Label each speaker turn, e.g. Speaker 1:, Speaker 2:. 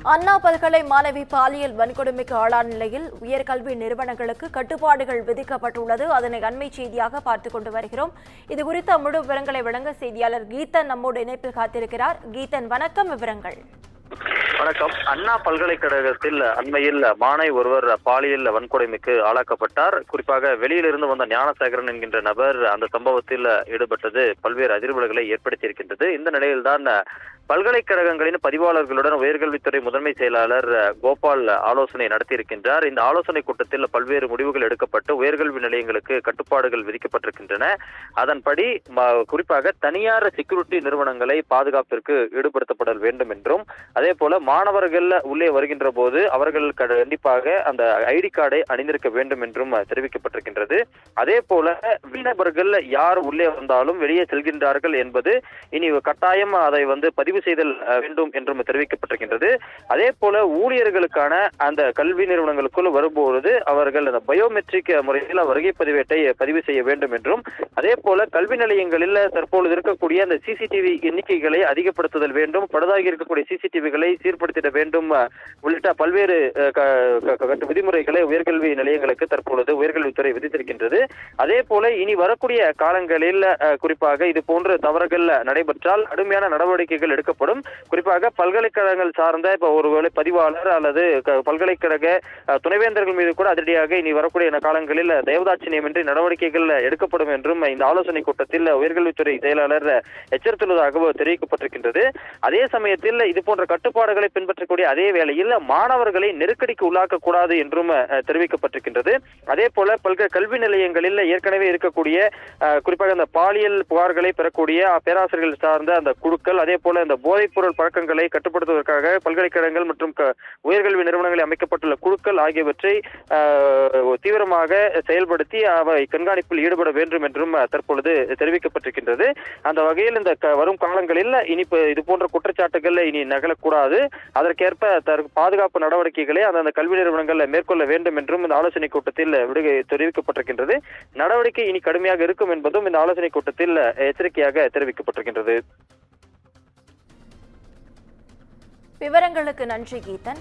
Speaker 1: அண்ணா பல்கலை மாணவி பாலியல் வன்கொடுமைக்கு ஆளான நிலையில் உயர்கல்வி நிறுவனங்களுக்கு கட்டுப்பாடுகள் விதிக்கப்பட்டுள்ளது. அதனை அண்மை செய்தியாக பார்த்துக் கொண்டு வருகிறோம். இது குறித்த முழு விவரங்களை வழங்க செய்தியாளர் கீதன் நம்மோடு இணைப்பில் காத்திருக்கிறார். கீதன், வணக்கம். விவரங்கள்.
Speaker 2: வணக்கம். அண்ணா பல்கலைக்கழகத்தில் அண்மையில் மாணவி ஒருவர் பாலியல் வன்கொடுமைக்கு ஆளாக்கப்பட்டார். குறிப்பாக வெளியிலிருந்து வந்த ஞானசேகரன் என்கின்ற நபர் அந்த சம்பவத்தில் ஈடுபட்டது பல்வேறு அதிர்வலைகளை ஏற்படுத்தியிருக்கின்றது. இந்த நிலையில்தான் பல்கலைக்கழகங்களின் பதிவாளர்களுடன் உயர்கல்வித்துறை முதன்மை செயலாளர் கோபால் ஆலோசனை நடத்தியிருக்கின்றார். இந்த ஆலோசனை கூட்டத்தில் பல்வேறு முடிவுகள் எடுக்கப்பட்டு உயர்கல்வி நிலையங்களுக்கு கட்டுப்பாடுகள் விதிக்கப்பட்டிருக்கின்றன. அதன்படி குறிப்பாக தனியார் செக்யூரிட்டி நிறுவனங்களை பாதுகாப்பிற்கு ஈடுபடுத்தப்பட வேண்டும் என்றும், அதே போல மாணவர்கள் உள்ளே வருகின்ற போது அவர்கள் கண்டிப்பாக அந்த ஐடி கார்டை அணிந்திருக்க வேண்டும் என்றும் தெரிவிக்கப்பட்டிருக்கின்றது. அதே போல மீனவர்கள் யார் உள்ளே வந்தாலும் வெளியே செல்கின்றார்கள் என்பது இனி கட்டாயம் அதை பதிவு செய்தல் வேண்டும் என்றும் தெரிவிக்கப்பட்டிருக்கின்றது. அதே போல ஊழியர்களுக்கான அந்த கல்வி நிறுவனங்களுக்குள் வரும்போது அவர்கள் அந்த பயோமெட்ரிக் முறையில் வருகை பதிவேட்டை பதிவு செய்ய வேண்டும் என்றும், அதே போல கல்வி நிலையங்களில் தற்பொழுது இருக்கக்கூடிய அந்த சிசிடிவி எண்ணிக்கைகளை அதிகப்படுத்துதல் வேண்டும், பழுதாகி இருக்கக்கூடிய சிசிடிவிகளை சீர்படுத்திட வேண்டும் உள்ளிட்ட பல்வேறு விதிமுறைகளை உயர்கல்வி நிலையங்களுக்கு தற்பொழுது உயர்கல்வித்துறை விதித்திருக்கின்றது. அதே போல இனி வரக்கூடிய காலங்களில் குறிப்பாக இது போன்ற தவறுகள் நடைபெற்றால் கடுமையான நடவடிக்கைகள் எடுக்கப்படும். குறிப்பாக பல்கலைக்கழகங்கள் சார்ந்த ஒருவேளை பதிவாளர் அல்லது பல்கலைக்கழக துணைவேந்தர்கள் மீது கூட அதிரடியாக இனி வரக்கூடிய காலங்களில் தேவதாட்சியமின்றி நடவடிக்கைகள் எடுக்கப்படும் என்றும் இந்த ஆலோசனை கூட்டத்தில் உயர்கல்வித்துறை செயலாளர் எச்சரித்துள்ளதாக தெரிவிக்கப்பட்டிருக்கின்றது. அதே சமயத்தில் இது போன்ற கட்டுப்பாடுகளை பின்பற்றக்கூடிய அதே வேளையில் மாணவர்களை நெருக்கடிக்கு உள்ளாக்கக்கூடாது என்றும் தெரிவிக்கப்பட்டிருக்கின்றது. அதே போல கல்வி நிலையங்களில் ஏற்கனவே இருக்கக்கூடிய குறிப்பாக அந்த பாலியல் புகார்களை பெறக்கூடிய பேராசிரியர்கள் சார்ந்த அந்த குழுக்கள், அதே போல இந்த போதைப் பொருள் பழக்கங்களை கட்டுப்படுத்துவதற்காக பல்கலைக்கழகங்கள் மற்றும் உயர்கல்வி நிறுவனங்களில் அமைக்கப்பட்டுள்ள குழுக்கள் ஆகியவற்றை தீவிரமாக செயல்படுத்தி அவை கண்காணிப்பில் ஈடுபட வேண்டும் என்றும் தற்பொழுது தெரிவிக்கப்பட்டிருக்கின்றது. அந்த வகையில் இந்த வரும் காலங்களில் இனி இது போன்ற குற்றச்சாட்டுகள் இனி நகலக்கூடாது, அதற்கேற்ப பாதுகாப்பு நடவடிக்கைகளை அந்த கல்வி நிறுவனங்கள் மேற்கொள்ள வேண்டும் என்றும் இந்த ஆலோசனை கூட்டத்தில் தெரிவிக்கப்பட்டிருக்கின்றது. நடவடிக்கை இனி கடுமையாக இருக்கும் என்பதும் இந்த ஆலோசனை கூட்டத்தில் எச்சரிக்கையாக தெரிவிக்கப்பட்டிருக்கின்றது.
Speaker 1: விவரங்களுக்கு நன்றி கீதன்.